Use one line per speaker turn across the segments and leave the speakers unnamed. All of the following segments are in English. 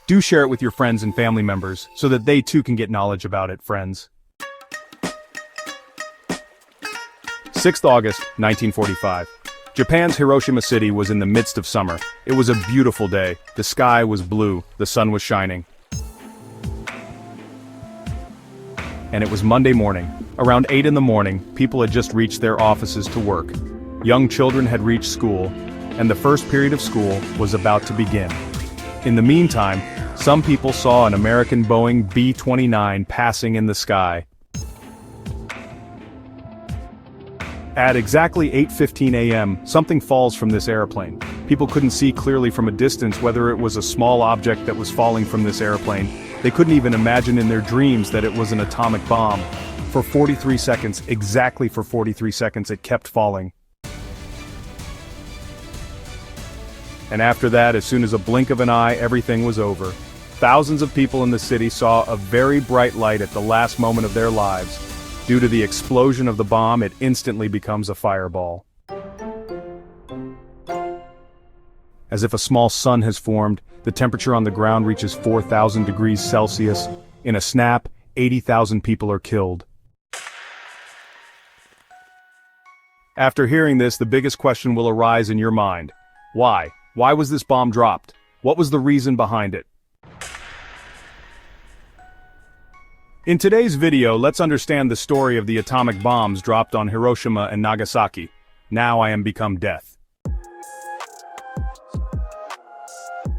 Do share it with your friends and family members so that they too can get knowledge about it, friends. 6th August, 1945. Japan's Hiroshima city was in the midst of summer. It was a beautiful day. The sky was blue, the sun was shining. And it was Monday morning. Around 8 in the morning, people had just reached their offices to work. Young children had reached school, and the first period of school was about to begin. In the meantime, some people saw an American Boeing B-29 passing in the sky. At exactly 8:15 a.m., something falls from this airplane. People couldn't see clearly from a distance whether it was a small object that was falling from this airplane. They couldn't even imagine in their dreams that it was an atomic bomb. For 43 seconds, exactly for 43 seconds, it kept falling. And after that, as soon as a blink of an eye, everything was over. Thousands of people in the city saw a very bright light at the last moment of their lives. Due to the explosion of the bomb, it instantly becomes a fireball. As if a small sun has formed, the temperature on the ground reaches 4,000 degrees Celsius. In a snap, 80,000 people are killed. After hearing this, the biggest question will arise in your mind. Why? Why was this bomb dropped? What was the reason behind it? In today's video, let's understand the story of the atomic bombs dropped on Hiroshima and Nagasaki. Now I am become death.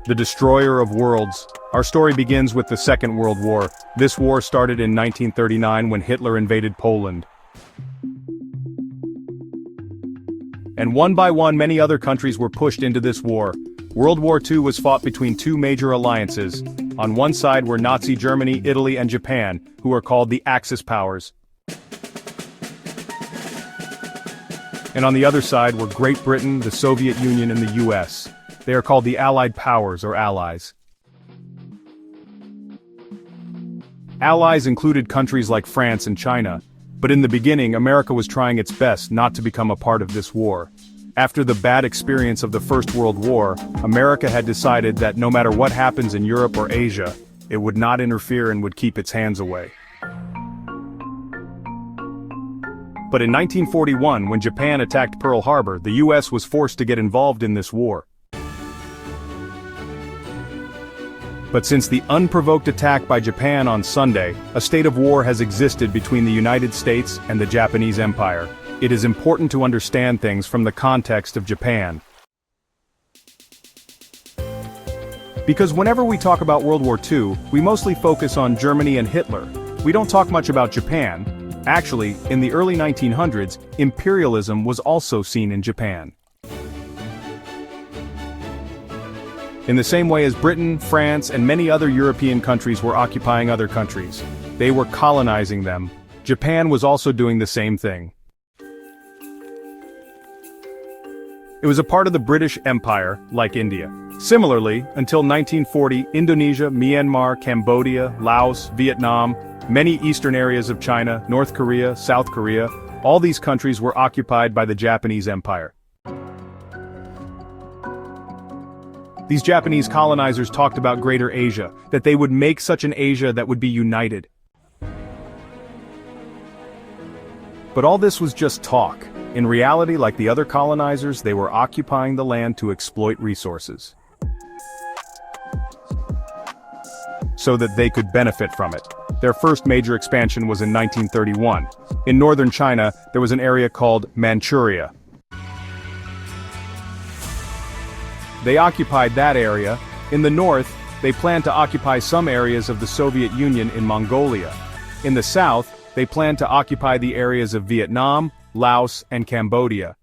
The destroyer of worlds. Our story begins with the Second World War. This war started in 1939 when Hitler invaded Poland. And one by one, many other countries were pushed into this war. World War II was fought between two major alliances. On one side were Nazi Germany, Italy, and Japan, who are called the Axis powers. And on the other side were Great Britain, the Soviet Union, and the US. They are called the Allied powers or Allies. Allies included countries like France and China, but in the beginning, America was trying its best not to become a part of this war. After the bad experience of the First World War, America had decided that no matter what happens in Europe or Asia, it would not interfere and would keep its hands away. But in 1941, when Japan attacked Pearl Harbor, the US was forced to get involved in this war. But since the unprovoked attack by Japan on Sunday, a state of war has existed between the United States and the Japanese Empire. It is important to understand things from the context of Japan. Because whenever we talk about World War II, we mostly focus on Germany and Hitler. We don't talk much about Japan. Actually, in the early 1900s, imperialism was also seen in Japan. In the same way as Britain, France, and many other European countries were occupying other countries, they were colonizing them. Japan was also doing the same thing. It was a part of the British Empire, like India. Similarly, until 1940, Indonesia, Myanmar, Cambodia, Laos, Vietnam, many eastern areas of China, North Korea, South Korea, all these countries were occupied by the Japanese Empire. These Japanese colonizers talked about Greater Asia, that they would make such an Asia that would be united. But all this was just talk. In reality, like the other colonizers, they were occupying the land to exploit resources, so that they could benefit from it. Their first major expansion was in 1931. In northern China, there was an area called Manchuria. They occupied that area. In the north, they planned to occupy some areas of the Soviet Union in Mongolia. In the south, they planned to occupy the areas of Vietnam, Laos, and Cambodia.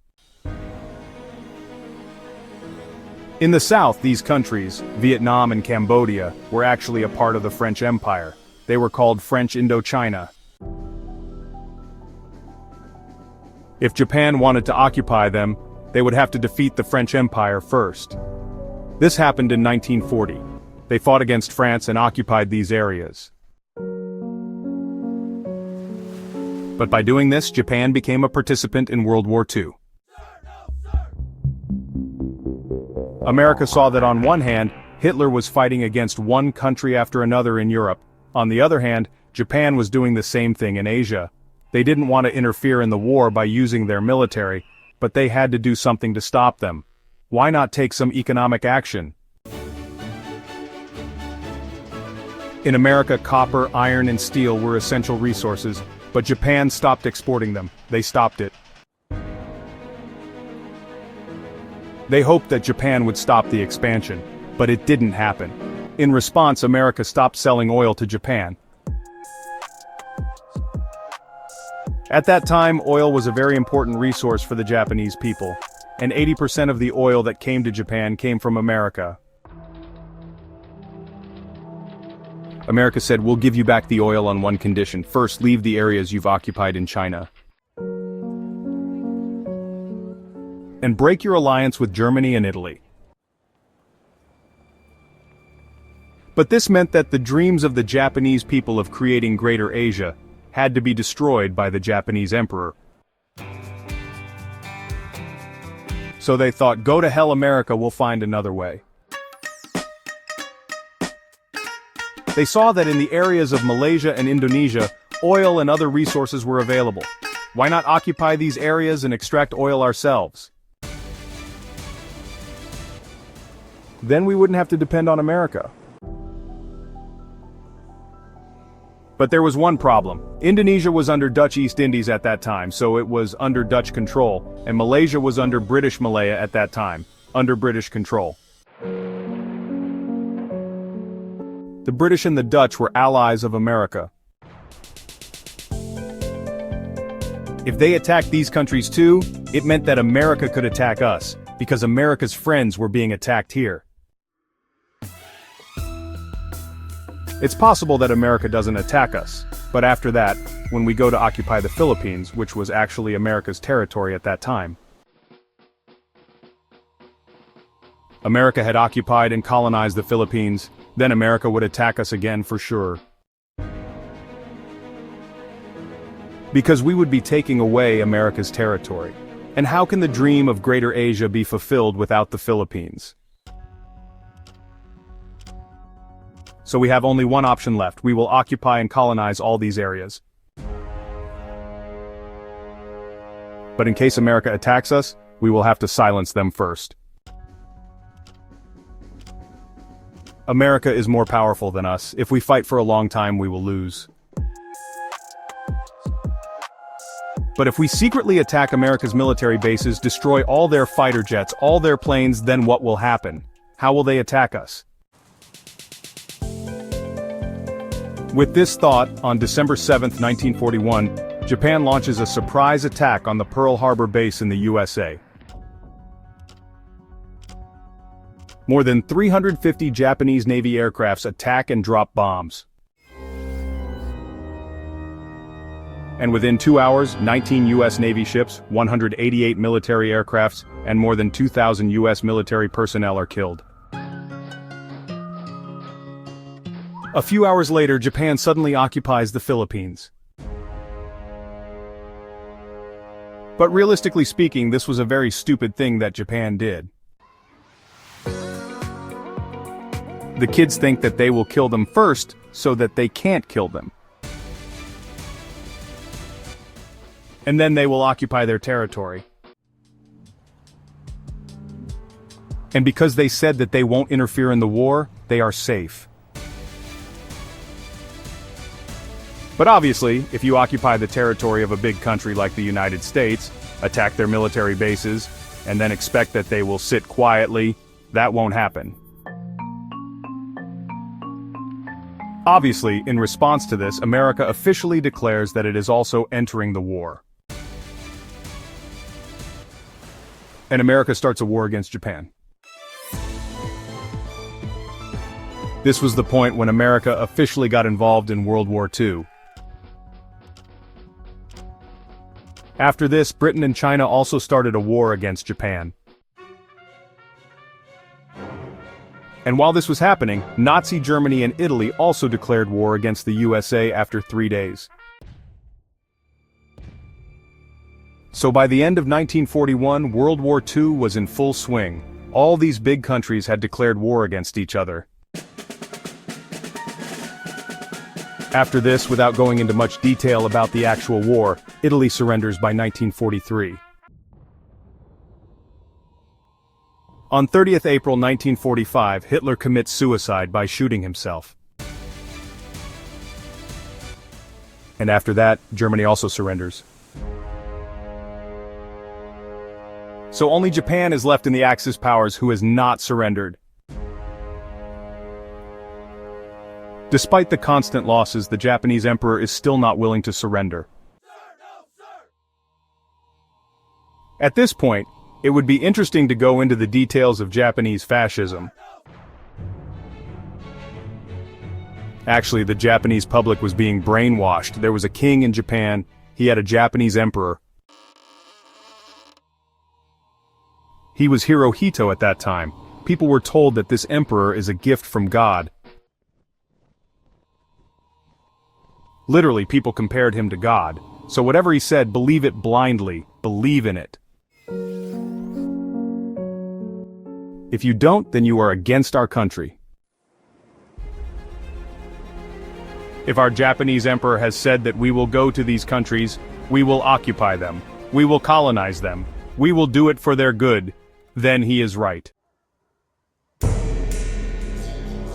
In the south, these countries, Vietnam and Cambodia, were actually a part of the French Empire. They were called French Indochina. If Japan wanted to occupy them, they would have to defeat the French Empire first. This happened in 1940. They fought against France and occupied these areas. But by doing this, Japan became a participant in World War II. America saw that on one hand, Hitler was fighting against one country after another in Europe. On the other hand, Japan was doing the same thing in Asia. They didn't want to interfere in the war by using their military, but they had to do something to stop them. Why not take some economic action? In America, copper, iron, and steel were essential resources, but Japan stopped exporting them. They stopped it. They hoped that Japan would stop the expansion, but it didn't happen. In response, America stopped selling oil to Japan. At that time, oil was a very important resource for the Japanese people, and 80% of the oil that came to Japan came from America. America said, "We'll give you back the oil on one condition. First, leave the areas you've occupied in China. And break your alliance with Germany and Italy." But this meant that the dreams of the Japanese people of creating Greater Asia had to be destroyed by the Japanese emperor. So they thought, go to hell America, we'll find another way. They saw that in the areas of Malaysia and Indonesia, oil and other resources were available. Why not occupy these areas and extract oil ourselves? Then we wouldn't have to depend on America. But there was one problem. Indonesia was under Dutch East Indies at that time, so it was under Dutch control, and Malaysia was under British Malaya at that time, under British control. The British and the Dutch were allies of America. If they attacked these countries too, it meant that America could attack us, because America's friends were being attacked here. It's possible that America doesn't attack us, but after that, when we go to occupy the Philippines, which was actually America's territory at that time. America had occupied and colonized the Philippines, then America would attack us again for sure. Because we would be taking away America's territory. And how can the dream of Greater Asia be fulfilled without the Philippines? So we have only one option left. We will occupy and colonize all these areas. But in case America attacks us, we will have to silence them first. America is more powerful than us. If we fight for a long time, we will lose. But if we secretly attack America's military bases, destroy all their fighter jets, all their planes, then what will happen? How will they attack us? With this thought, on December 7, 1941, Japan launches a surprise attack on the Pearl Harbor base in the USA. More than 350 Japanese Navy aircrafts attack and drop bombs. And within 2 hours, 19 U.S. Navy ships, 188 military aircrafts, and more than 2,000 U.S. military personnel are killed. A few hours later, Japan suddenly occupies the Philippines. But realistically speaking, this was a very stupid thing that Japan did. The kids think that they will kill them first, so that they can't kill them. And then they will occupy their territory. And because they said that they won't interfere in the war, they are safe. But obviously, if you occupy the territory of a big country like the United States, attack their military bases, and then expect that they will sit quietly, that won't happen. Obviously, in response to this, America officially declares that it is also entering the war. And America starts a war against Japan. This was the point when America officially got involved in World War II. After this, Britain and China also started a war against Japan. And while this was happening, Nazi Germany and Italy also declared war against the USA after 3 days. So by the end of 1941, World War II was in full swing. All these big countries had declared war against each other. After this, without going into much detail about the actual war, Italy surrenders by 1943. On 30th April 1945, Hitler commits suicide by shooting himself. And after that, Germany also surrenders. So only Japan is left in the Axis powers who has not surrendered. Despite the constant losses, the Japanese emperor is still not willing to surrender. At this point, it would be interesting to go into the details of Japanese fascism. Actually, the Japanese public was being brainwashed. There was a king in Japan, he had a Japanese emperor. He was Hirohito at that time. People were told that this emperor is a gift from God. Literally, people compared him to God. So whatever he said, believe it blindly, believe in it. If you don't, then you are against our country. If our Japanese emperor has said that we will go to these countries, we will occupy them, we will colonize them, we will do it for their good, then he is right.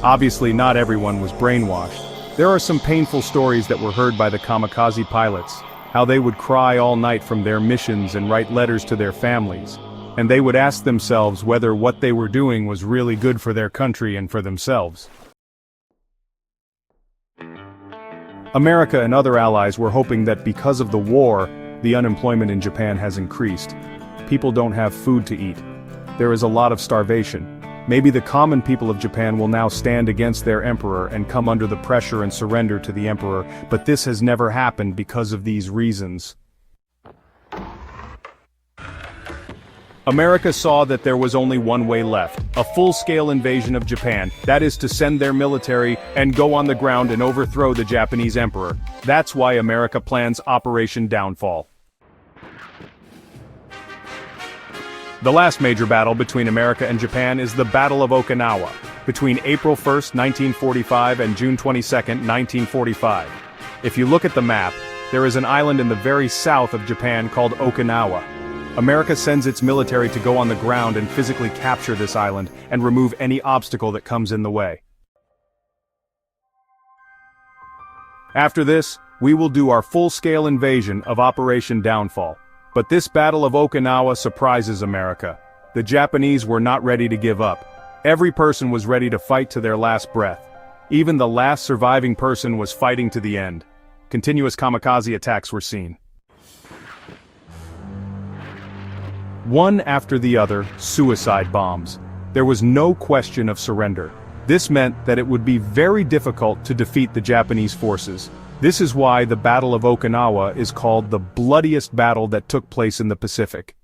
Obviously, not everyone was brainwashed. There are some painful stories that were heard by the Kamikaze pilots, how they would cry all night from their missions and write letters to their families, and they would ask themselves whether what they were doing was really good for their country and for themselves. America and other allies were hoping that because of the war, the unemployment in Japan has increased. People don't have food to eat. There is a lot of starvation. Maybe the common people of Japan will now stand against their emperor and come under the pressure and surrender to the emperor, but this has never happened because of these reasons. America saw that there was only one way left, a full-scale invasion of Japan, that is to send their military and go on the ground and overthrow the Japanese emperor. That's why America plans Operation Downfall. The last major battle between America and Japan is the Battle of Okinawa, between April 1st, 1945 and June 22nd, 1945. If you look at the map, there is an island in the very south of Japan called Okinawa. America sends its military to go on the ground and physically capture this island and remove any obstacle that comes in the way. After this, we will do our full-scale invasion of Operation Downfall. But this Battle of Okinawa surprises America. The Japanese were not ready to give up. Every person was ready to fight to their last breath. Even the last surviving person was fighting to the end. Continuous kamikaze attacks were seen. One after the other, suicide bombs. There was no question of surrender. This meant that it would be very difficult to defeat the Japanese forces. This is why the Battle of Okinawa is called the bloodiest battle that took place in the Pacific.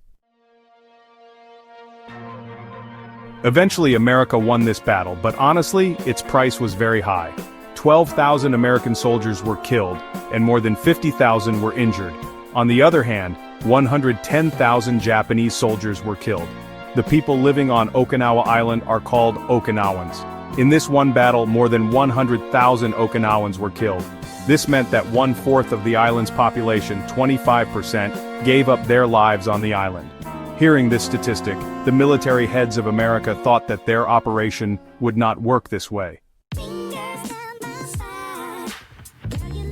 Eventually, America won this battle, but honestly, its price was very high. 12,000 American soldiers were killed, and more than 50,000 were injured. On the other hand, 110,000 Japanese soldiers were killed. The people living on Okinawa Island are called Okinawans. In this one battle, more than 100,000 Okinawans were killed. This meant that 1/4 of the island's population, 25%, gave up their lives on the island. Hearing this statistic, the military heads of America thought that their operation would not work this way.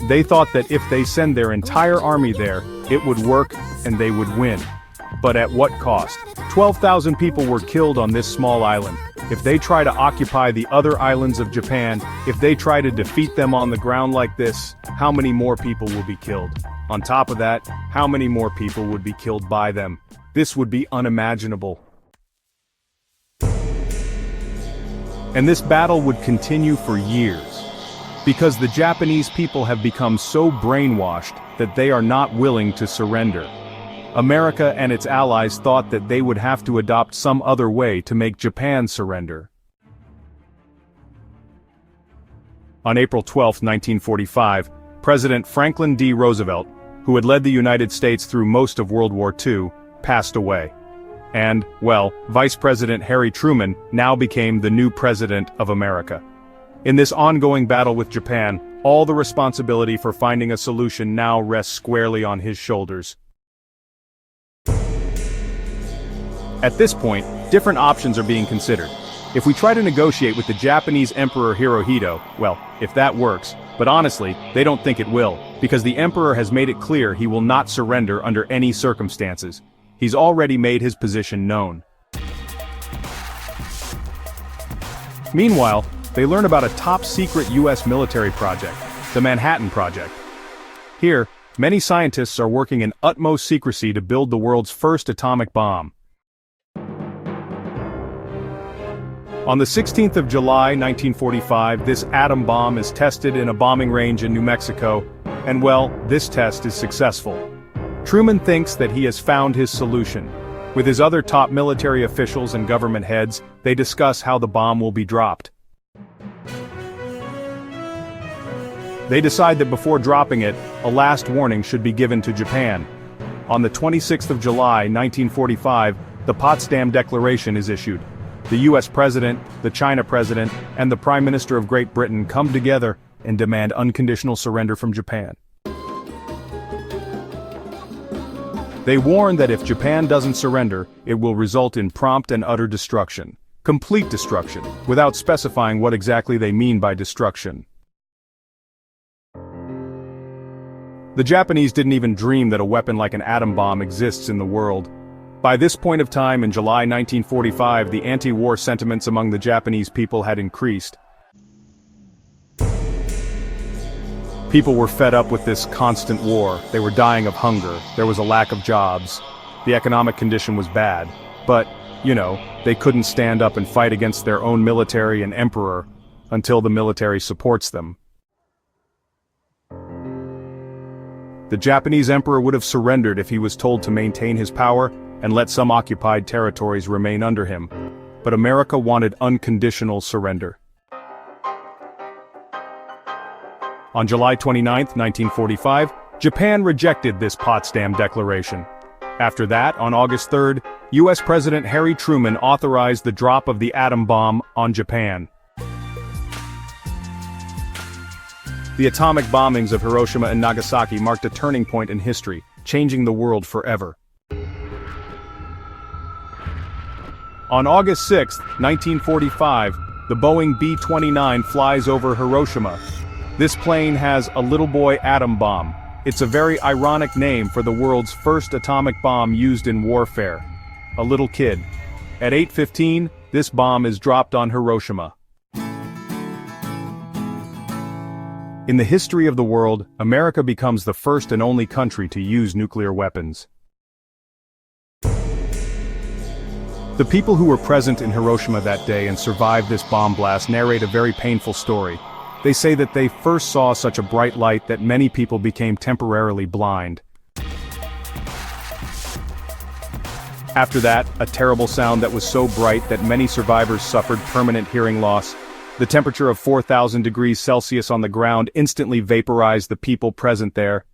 They thought that if they send their entire army there, it would work and they would win. But at what cost? 12,000 people were killed on this small island. If they try to occupy the other islands of Japan, if they try to defeat them on the ground like this, how many more people will be killed? On top of that, how many more people would be killed by them? This would be unimaginable. And this battle would continue for years, because the Japanese people have become so brainwashed that they are not willing to surrender. America and its allies thought that they would have to adopt some other way to make Japan surrender. On April 12, 1945, President Franklin D. Roosevelt, who had led the United States through most of World War II, passed away. and, well, Vice President Harry Truman now became the new President of America. In this ongoing battle with Japan, all the responsibility for finding a solution now rests squarely on his shoulders. At this point, different options are being considered. If we try to negotiate with the Japanese Emperor Hirohito, well, if that works, but honestly, they don't think it will, because the Emperor has made it clear he will not surrender under any circumstances. He's already made his position known. Meanwhile, they learn about a top-secret US military project, the Manhattan Project. Here, many scientists are working in utmost secrecy to build the world's first atomic bomb. On the 16th of July, 1945, this atom bomb is tested in a bombing range in New Mexico, and well, this test is successful. Truman thinks that he has found his solution. With his other top military officials and government heads, they discuss how the bomb will be dropped. They decide that before dropping it, a last warning should be given to Japan. On the 26th of July, 1945, the Potsdam Declaration is issued. The US President, the China President, and the Prime Minister of Great Britain come together and demand unconditional surrender from Japan. They warn that if Japan doesn't surrender, it will result in prompt and utter destruction. Complete destruction, without specifying what exactly they mean by destruction. The Japanese didn't even dream that a weapon like an atom bomb exists in the world. By this point of time in July 1945, the anti-war sentiments among the Japanese people had increased. People were fed up with this constant war. They were dying of hunger. There was a lack of jobs. The economic condition was bad. But, you know, they couldn't stand up and fight against their own military and emperor until the military supports them. The Japanese emperor would have surrendered if he was told to maintain his power and let some occupied territories remain under him. But America wanted unconditional surrender. On July 29, 1945, Japan rejected this Potsdam Declaration. After that, on August 3, US President Harry Truman authorized the drop of the atom bomb on Japan. The atomic bombings of Hiroshima and Nagasaki marked a turning point in history, changing the world forever. On August 6, 1945, the Boeing B-29 flies over Hiroshima. This plane has a little boy atom bomb. It's a very ironic name for the world's first atomic bomb used in warfare. A little kid. At 8:15, this bomb is dropped on Hiroshima. In the history of the world, America becomes the first and only country to use nuclear weapons. The people who were present in Hiroshima that day and survived this bomb blast narrate a very painful story. They say that they first saw such a bright light that many people became temporarily blind. After that, a terrible sound that was so bright that many survivors suffered permanent hearing loss. The temperature of 4,000 degrees Celsius on the ground instantly vaporized the people present there.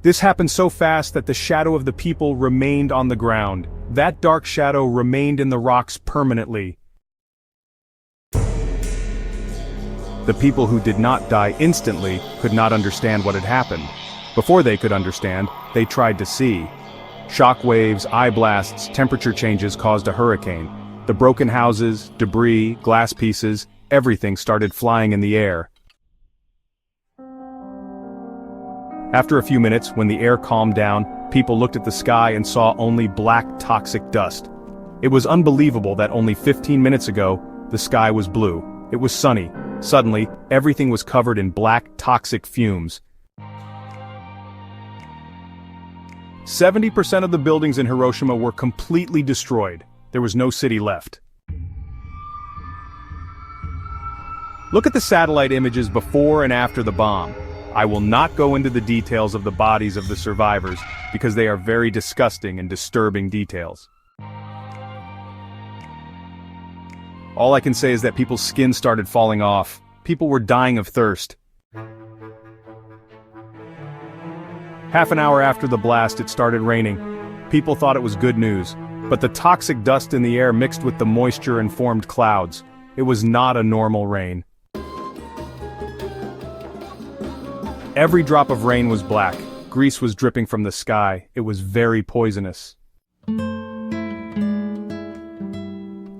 This happened so fast that the shadow of the people remained on the ground. That dark shadow remained in the rocks permanently. The people who did not die instantly could not understand what had happened. Before they could understand, they tried to see. Shock waves, eye blasts, temperature changes caused a hurricane. The broken houses, debris, glass pieces, everything started flying in the air. After a few minutes, when the air calmed down, people looked at the sky and saw only black, toxic dust. It was unbelievable that only 15 minutes ago, the sky was blue. It was sunny. Suddenly, everything was covered in black, toxic fumes. 70% of the buildings in Hiroshima were completely destroyed. There was no city left. Look at the satellite images before and after the bomb. I will not go into the details of the bodies of the survivors, because they are very disgusting and disturbing details. All I can say is that people's skin started falling off. People were dying of thirst. Half an hour after the blast, it started raining. People thought it was good news, but the toxic dust in the air mixed with the moisture and formed clouds. It was not a normal rain. Every drop of rain was black. Grease was dripping from the sky. It was very poisonous.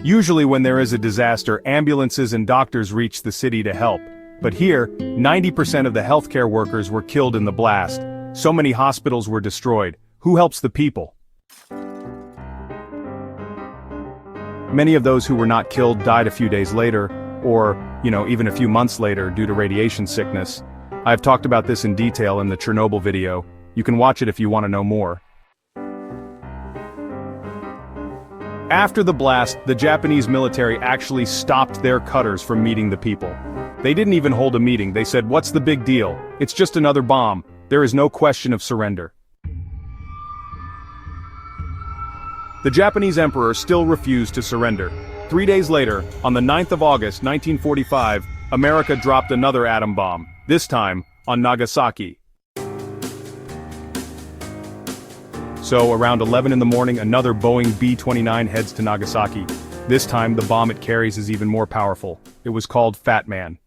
Usually when there is a disaster, ambulances and doctors reach the city to help. But here, 90% of the healthcare workers were killed in the blast. So many hospitals were destroyed. Who helps the people? Many of those who were not killed died a few days later, or, even a few months later due to radiation sickness. I've talked about this in detail in the Chernobyl video. You can watch it if you want to know more. After the blast, the Japanese military actually stopped their cutters from meeting the people. They didn't even hold a meeting. They said, "What's the big deal? It's just another bomb. There is no question of surrender." The Japanese emperor still refused to surrender. 3 days later, on the 9th of August 1945, America dropped another atom bomb, this time on Nagasaki. So around 11 in the morning, another Boeing B-29 heads to Nagasaki. This time, the bomb it carries is even more powerful. It was called Fat Man.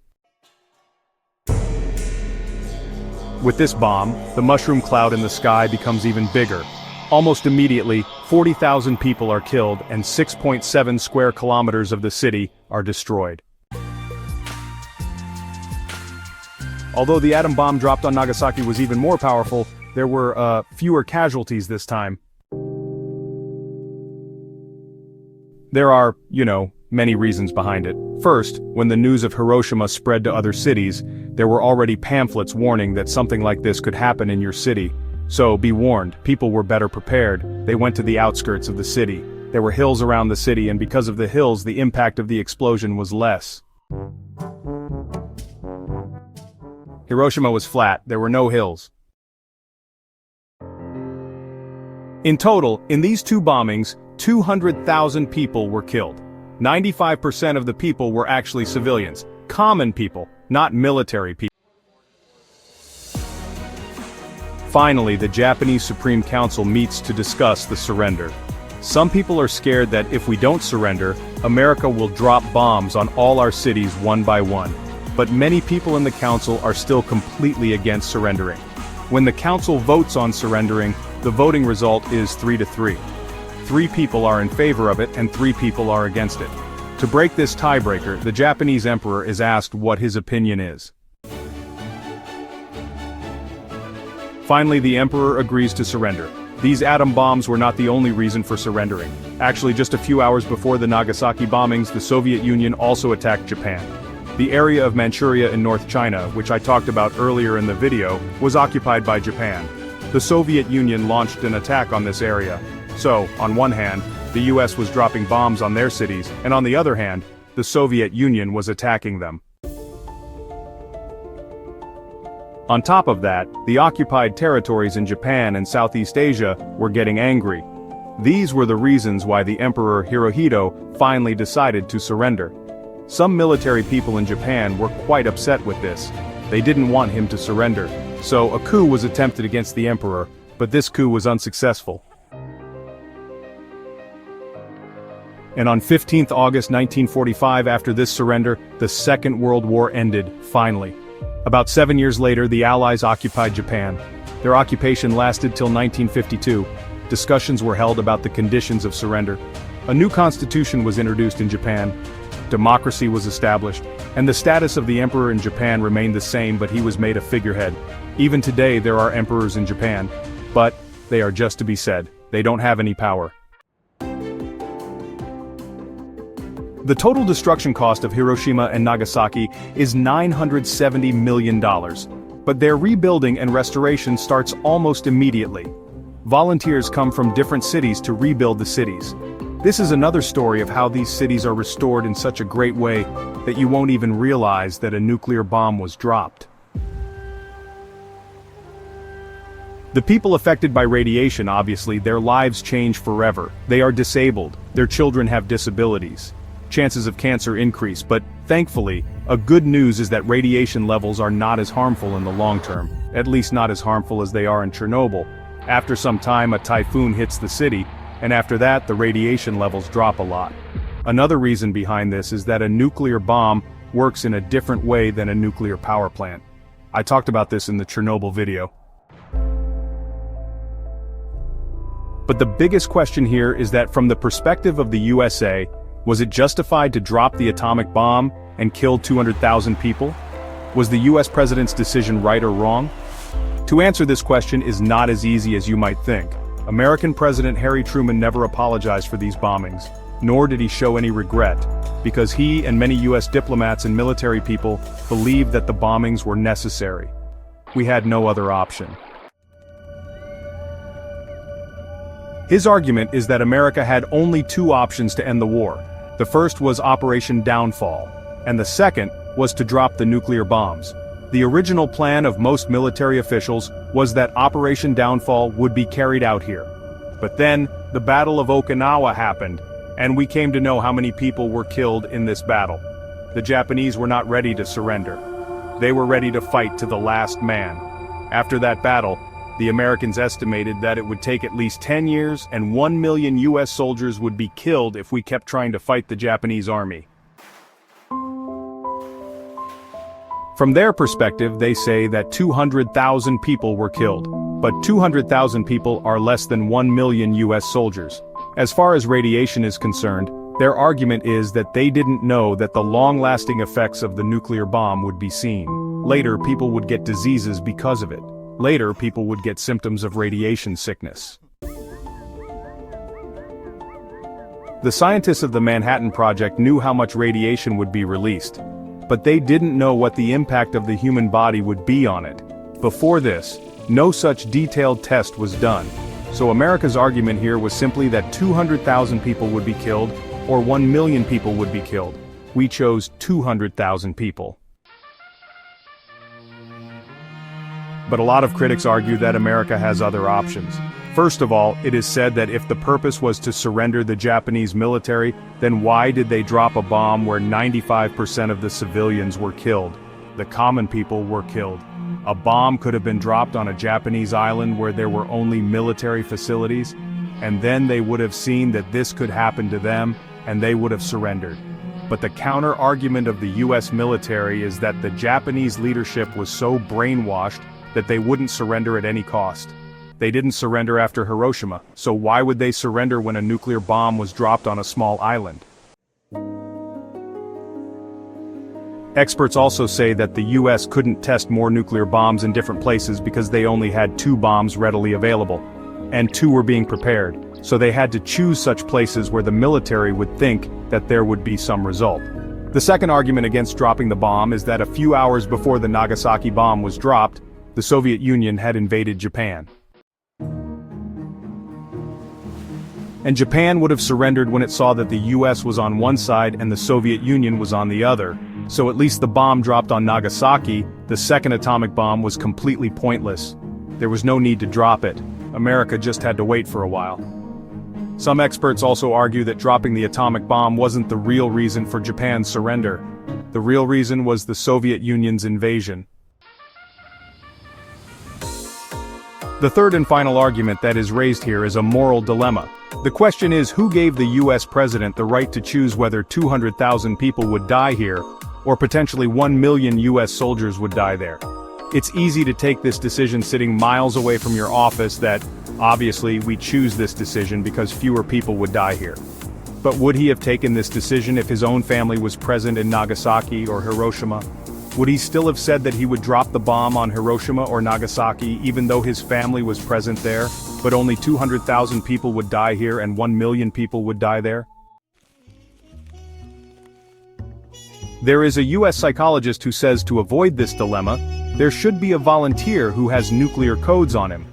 With this bomb, the mushroom cloud in the sky becomes even bigger. Almost immediately, 40,000 people are killed and 6.7 square kilometers of the city are destroyed. Although the atom bomb dropped on Nagasaki was even more powerful, there were fewer casualties this time. There are, many reasons behind it. First, when the news of Hiroshima spread to other cities, there were already pamphlets warning that something like this could happen in your city. So, be warned, people were better prepared. They went to the outskirts of the city. There were hills around the city, and because of the hills, the impact of the explosion was less. Hiroshima was flat, there were no hills. In total, in these two bombings, 200,000 people were killed. 95% of the people were actually civilians, common people, not military people. Finally, the Japanese Supreme Council meets to discuss the surrender. Some people are scared that if we don't surrender, America will drop bombs on all our cities one by one. But many people in the council are still completely against surrendering. When the council votes on surrendering, the voting result is 3-3. 3 people are in favor of it and 3 people are against it. To break this tiebreaker, the Japanese emperor is asked what his opinion is. Finally, the emperor agrees to surrender. These atom bombs were not the only reason for surrendering. Actually, just a few hours before the Nagasaki bombings, the Soviet Union also attacked Japan. The area of Manchuria in North China, which I talked about earlier in the video, was occupied by Japan. The Soviet Union launched an attack on this area. So, on one hand, the US was dropping bombs on their cities, and on the other hand, the Soviet Union was attacking them. On top of that, the occupied territories in Japan and Southeast Asia were getting angry. These were the reasons why the Emperor Hirohito finally decided to surrender. Some military people in Japan were quite upset with this. They didn't want him to surrender. So a coup was attempted against the emperor, but this coup was unsuccessful. And on 15th August 1945, after this surrender, the Second World War ended, finally. About 7 years later, the Allies occupied Japan. Their occupation lasted till 1952. Discussions were held about the conditions of surrender. A new constitution was introduced in Japan. Democracy was established, and the status of the emperor in Japan remained the same, but he was made a figurehead. Even today there are emperors in Japan, but they are just to be said. They don't have any power. The total destruction cost of Hiroshima and Nagasaki is $970 million. But their rebuilding and restoration starts almost immediately. Volunteers come from different cities to rebuild the cities. This is another story of how these cities are restored in such a great way that you won't even realize that a nuclear bomb was dropped. The people affected by radiation, obviously, their lives change forever. They are disabled. Their children have disabilities. chances of cancer increase, but thankfully, a good news is that radiation levels are not as harmful in the long term, at least not as harmful as they are in Chernobyl. After some time, a typhoon hits the city, and after that, the radiation levels drop a lot. Another reason behind this is that a nuclear bomb works in a different way than a nuclear power plant. I talked about this in the Chernobyl video. But the biggest question here is that from the perspective of the USA, was it justified to drop the atomic bomb and kill 200,000 people? Was the US president's decision right or wrong? To answer this question is not as easy as you might think. American President Harry Truman never apologized for these bombings, nor did he show any regret, because he and many US diplomats and military people believed that the bombings were necessary. We had no other option. His argument is that America had only two options to end the war. The first was Operation Downfall, and the second was to drop the nuclear bombs. The original plan of most military officials was that Operation Downfall would be carried out here. But then, the Battle of Okinawa happened, and we came to know how many people were killed in this battle. The Japanese were not ready to surrender. They were ready to fight to the last man. After that battle, the Americans estimated that it would take at least 10 years and 1 million US soldiers would be killed if we kept trying to fight the Japanese army. From their perspective, they say that 200,000 people were killed. But 200,000 people are less than 1 million US soldiers. As far as radiation is concerned, their argument is that they didn't know that the long-lasting effects of the nuclear bomb would be seen. Later, people would get diseases because of it. Later, people would get symptoms of radiation sickness. The scientists of the Manhattan Project knew how much radiation would be released, but they didn't know what the impact of the human body would be on it. Before this, no such detailed test was done, so America's argument here was simply that 200,000 people would be killed, or 1 million people would be killed. We chose 200,000 people. But a lot of critics argue that America has other options. First of all, it is said that if the purpose was to surrender the Japanese military, then why did they drop a bomb where 95% of the civilians were killed? The common people were killed. A bomb could have been dropped on a Japanese island where there were only military facilities, and then they would have seen that this could happen to them, and they would have surrendered. But the counter-argument of the US military is that the Japanese leadership was so brainwashed that they wouldn't surrender at any cost. They didn't surrender after Hiroshima, so why would they surrender when a nuclear bomb was dropped on a small island? Experts also say that the US couldn't test more nuclear bombs in different places because they only had 2 bombs readily available, and 2 were being prepared, so they had to choose such places where the military would think that there would be some result. The second argument against dropping the bomb is that a few hours before the Nagasaki bomb was dropped, the Soviet Union had invaded Japan. And Japan would have surrendered when it saw that the US was on one side and the Soviet Union was on the other, so at least the bomb dropped on Nagasaki, the second atomic bomb, was completely pointless. There was no need to drop it. America just had to wait for a while. Some experts also argue that dropping the atomic bomb wasn't the real reason for Japan's surrender. The real reason was the Soviet Union's invasion. The third and final argument that is raised here is a moral dilemma. The question is, who gave the US president the right to choose whether 200,000 people would die here, or potentially 1 million US soldiers would die there? It's easy to take this decision sitting miles away from your office that, obviously, we choose this decision because fewer people would die here. But would he have taken this decision if his own family was present in Nagasaki or Hiroshima? Would he still have said that he would drop the bomb on Hiroshima or Nagasaki even though his family was present there, but only 200,000 people would die here and 1 million people would die there? There is a US psychologist who says to avoid this dilemma, there should be a volunteer who has nuclear codes on him.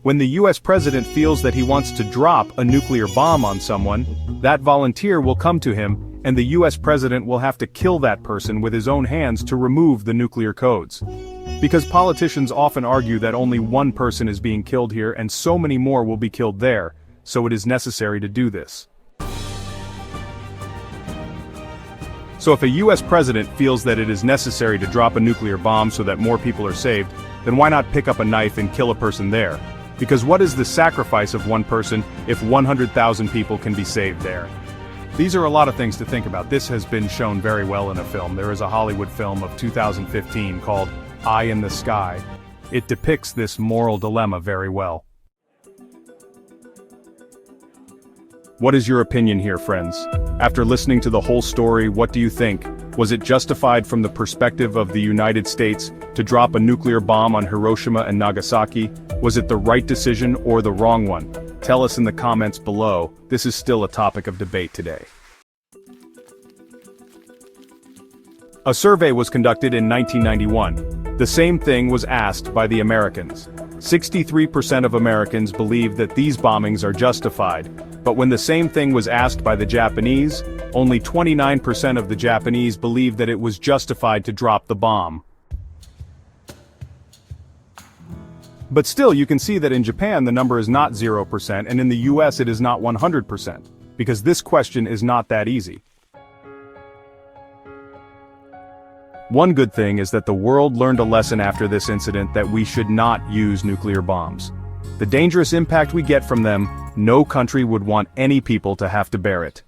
When the US president feels that he wants to drop a nuclear bomb on someone, that volunteer will come to him, and the US president will have to kill that person with his own hands to remove the nuclear codes. Because politicians often argue that only one person is being killed here and so many more will be killed there, so it is necessary to do this. So if a US president feels that it is necessary to drop a nuclear bomb so that more people are saved, then why not pick up a knife and kill a person there? Because what is the sacrifice of one person if 100,000 people can be saved there? These are a lot of things to think about. This has been shown very well in a film. There is a Hollywood film of 2015 called Eye in the Sky. It depicts this moral dilemma very well. What is your opinion here, friends? After listening to the whole story, what do you think? Was it justified from the perspective of the United States to drop a nuclear bomb on Hiroshima and Nagasaki? Was it the right decision or the wrong one? Tell us in the comments below. This is still a topic of debate today. A survey was conducted in 1991. The same thing was asked by the Americans. 63% of Americans believe that these bombings are justified, but when the same thing was asked by the Japanese, only 29% of the Japanese believed that it was justified to drop the bomb. But still, you can see that in Japan the number is not 0% and in the US it is not 100%, because this question is not that easy. One good thing is that the world learned a lesson after this incident that we should not use nuclear bombs. The dangerous impact we get from them, no country would want any people to have to bear it.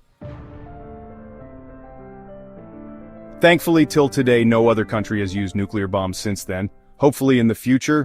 Thankfully, till today, no other country has used nuclear bombs since then. Hopefully in the future,